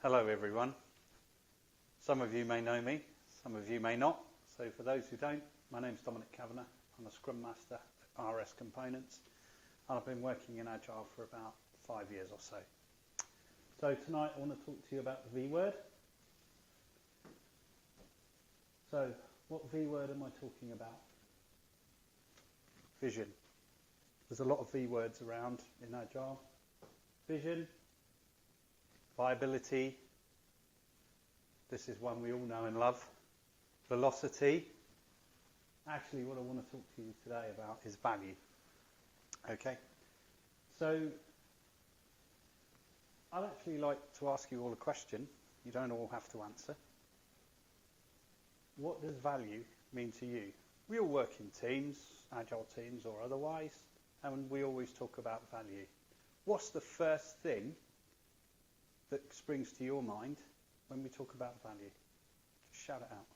Hello everyone. Some of you may know me, some of you may not. So for those who don't, my name's Dominic Kavanagh. I'm a Scrum Master at RS Components and I've been working in Agile for about 5 years or so. So tonight I want to talk to you about the V word. So what V word am I talking about? Vision. There's a lot of V words around in Agile. Vision, viability, this is one we all know and love. Velocity. Actually, what I want to talk to you today about is value. Okay? So, I'd actually like to ask you all a question. You don't all have to answer. What does value mean to you? We all work in teams, Agile teams or otherwise, and we always talk about value. What's the first thing that springs to your mind when we talk about value? Just shout it out.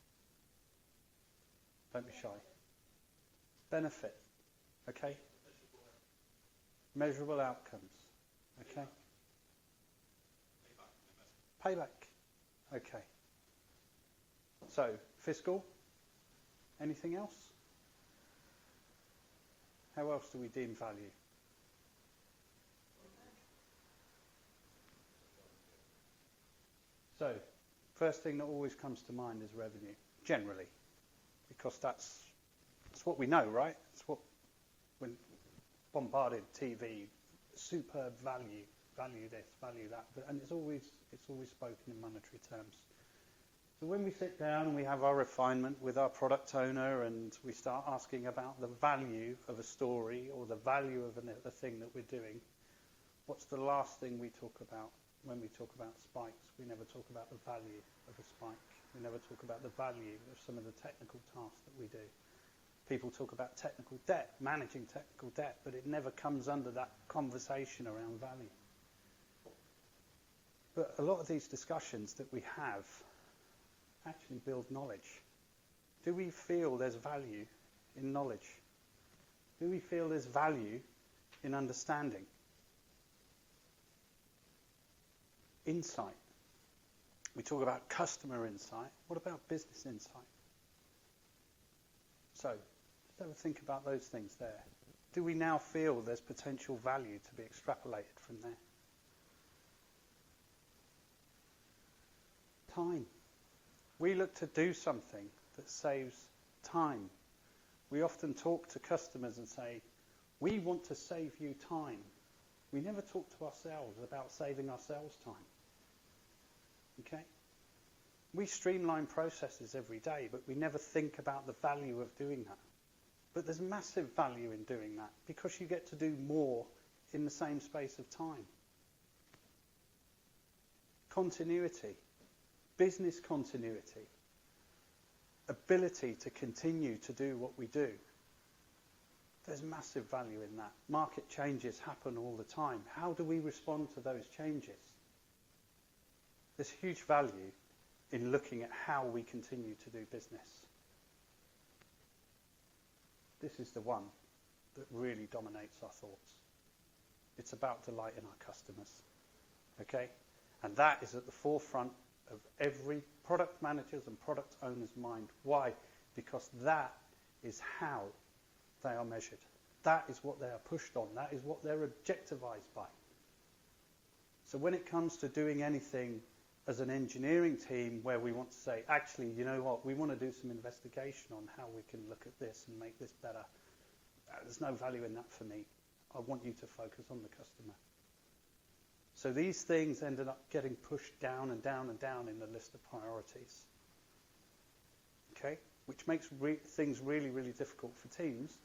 Don't be shy. Benefit. Okay? Measurable outcomes. Okay? Payback. Okay. So, fiscal. Anything else? How else do we deem value? So, first thing that always comes to mind is revenue, generally, because that's what we know, right? It's what when bombarded TV, superb value this, value that, and it's always spoken in monetary terms. So when we sit down and we have our refinement with our product owner and we start asking about the value of a story or the value of a thing that we're doing, what's the last thing we talk about? When we talk about spikes, we never talk about the value of a spike. We never talk about the value of some of the technical tasks that we do. People talk about technical debt, managing technical debt, but it never comes under that conversation around value. But a lot of these discussions that we have actually build knowledge. Do we feel there's value in knowledge? Do we feel there's value in understanding? Insight. We talk about customer insight. What about business insight? So, let's have a think about those things there. Do we now feel there's potential value to be extrapolated from there? Time. We look to do something that saves time. We often talk to customers and say, we want to save you time. We never talk to ourselves about saving ourselves time. Okay? We streamline processes every day, but we never think about the value of doing that. But there's massive value in doing that because you get to do more in the same space of time. Continuity, business continuity, ability to continue to do what we do. There's massive value in that. Market changes happen all the time. How do we respond to those changes? There's huge value in looking at how we continue to do business. This is the one that really dominates our thoughts. It's about delighting our customers. Okay? And that is at the forefront of every product manager's and product owner's mind. Why? Because that is how they are measured. That is what they are pushed on. That is what they're objectivized by. So when it comes to doing anything as an engineering team where we want to say, actually, you know what, we want to do some investigation on how we can look at this and make this better. There's no value in that for me. I want you to focus on the customer. So these things ended up getting pushed down and down and down in the list of priorities. Okay? Which makes things really, really difficult for teams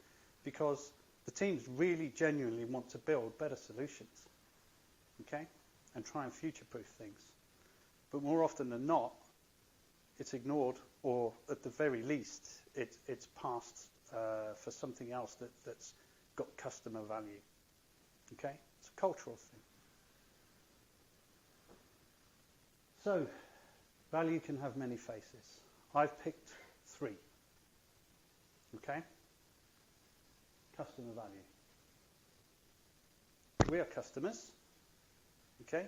because the teams really genuinely want to build better solutions. Okay? And try and future-proof things. But more often than not, it's ignored, or at the very least, it's passed for something else that's got customer value. Okay? It's a cultural thing. So, value can have many faces. I've picked 3. Okay? Customer value. We are customers. Okay?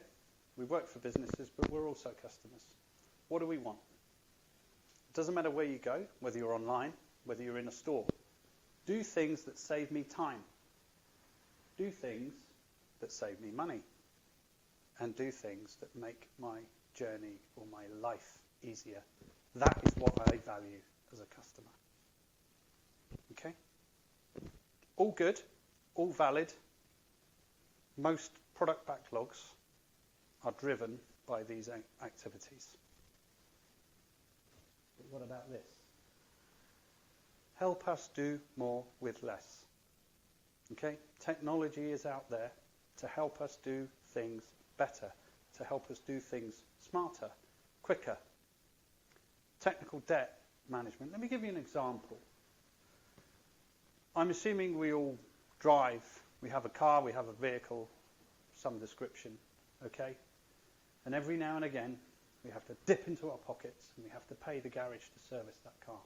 We work for businesses, but we're also customers. What do we want? It doesn't matter where you go, whether you're online, whether you're in a store. Do things that save me time. Do things that save me money. And do things that make my journey or my life easier. That is what I value as a customer. Okay? All good, all valid. Most product backlogs are driven by these activities. But what about this? Help us do more with less. Okay? Technology is out there to help us do things better, to help us do things smarter, quicker. Technical debt management. Let me give you an example. I'm assuming we all drive. We have a car, we have a vehicle, some description, okay? And every now and again, we have to dip into our pockets and we have to pay the garage to service that car.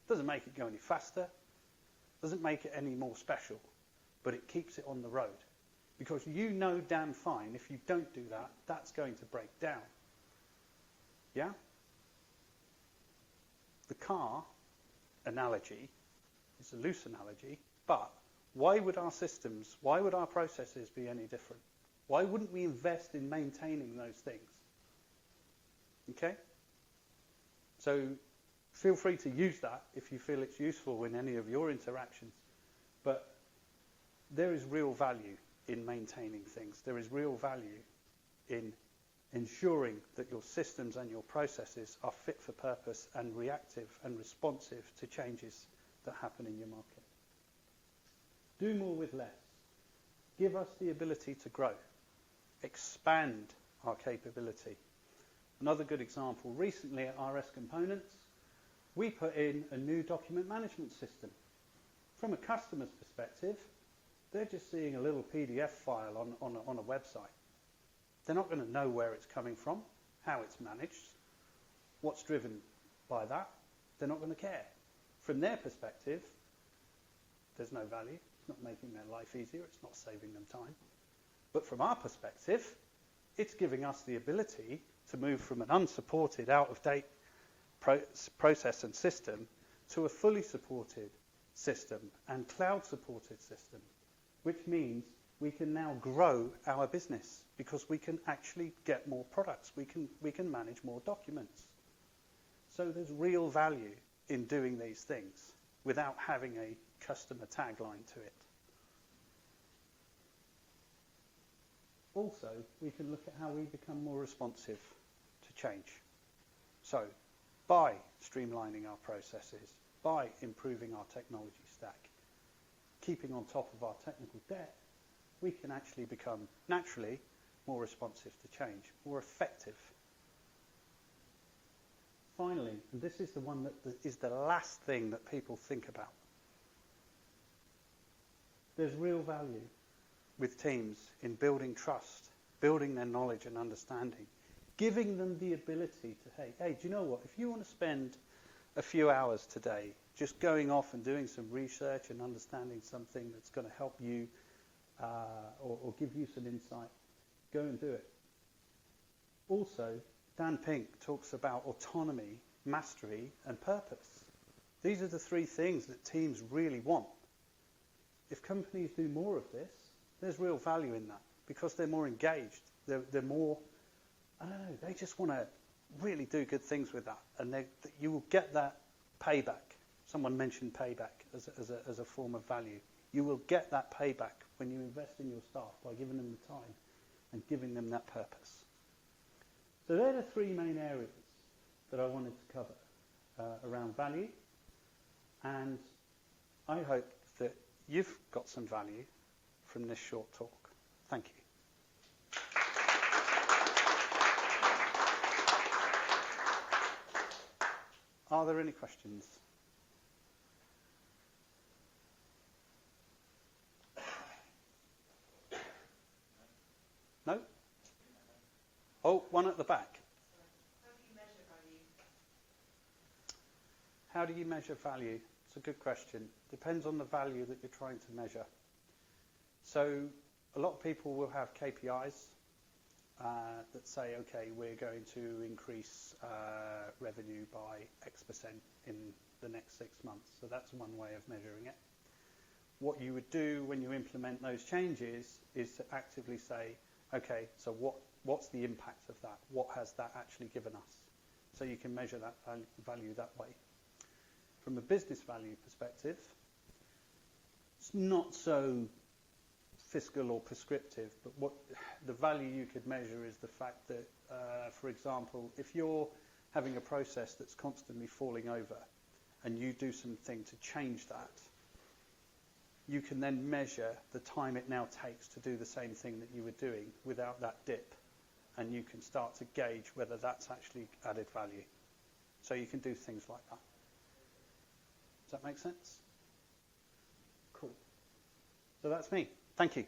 Doesn't make it go any faster, doesn't make it any more special, but it keeps it on the road. Because you know damn fine, if you don't do that, that's going to break down. Yeah? The car analogy is a loose analogy, but why would our systems, why would our processes be any different? Why wouldn't we invest in maintaining those things? Okay? So feel free to use that if you feel it's useful in any of your interactions. But there is real value in maintaining things. There is real value in ensuring that your systems and your processes are fit for purpose and reactive and responsive to changes that happen in your market. Do more with less. Give us the ability to grow. Expand our capability. Another good example, recently at RS Components, we put in a new document management system. From a customer's perspective, they're just seeing a little PDF file on a website. They're not going to know where it's coming from, how it's managed, what's driven by that. They're not going to care. From their perspective, there's no value. It's not making their life easier. It's not saving them time. But from our perspective, it's giving us the ability to move from an unsupported, out-of-date process and system to a fully supported system and cloud-supported system, which means we can now grow our business because we can actually get more products. We can manage more documents. So there's real value in doing these things without having a customer tagline to it. Also, we can look at how we become more responsive to change. So, by streamlining our processes, by improving our technology stack, keeping on top of our technical debt, we can actually become naturally more responsive to change, more effective. Finally, and this is the one that is the last thing that people think about. There's real value with teams in building trust, building their knowledge and understanding, giving them the ability to, hey, do you know what? If you want to spend a few hours today just going off and doing some research and understanding something that's going to help you or give you some insight, go and do it. Also, Dan Pink talks about autonomy, mastery, and purpose. These are the three things that teams really want. If companies do more of this, there's real value in that because they're more engaged. They're more, I don't know, they just want to really do good things with that. And you will get that payback. Someone mentioned payback as a form of value. You will get that payback when you invest in your staff by giving them the time and giving them that purpose. So they're the three main areas that I wanted to cover around value. And I hope that you've got some value from this short talk. Thank you. Are there any questions? No? Oh, one at the back. How do you measure value? It's a good question. Depends on the value that you're trying to measure. So a lot of people will have KPIs. that say, okay, we're going to increase revenue by X% in the next 6 months. So that's one way of measuring it. What you would do when you implement those changes is to actively say, okay, so what's the impact of that? What has that actually given us? So you can measure that value that way. From a business value perspective, it's not so fiscal or prescriptive, but what the value you could measure is the fact that, for example, if you're having a process that's constantly falling over and you do something to change that, you can then measure the time it now takes to do the same thing that you were doing without that dip, and you can start to gauge whether that's actually added value. So you can do things like that. Does that make sense? Cool. So that's me. Thank you.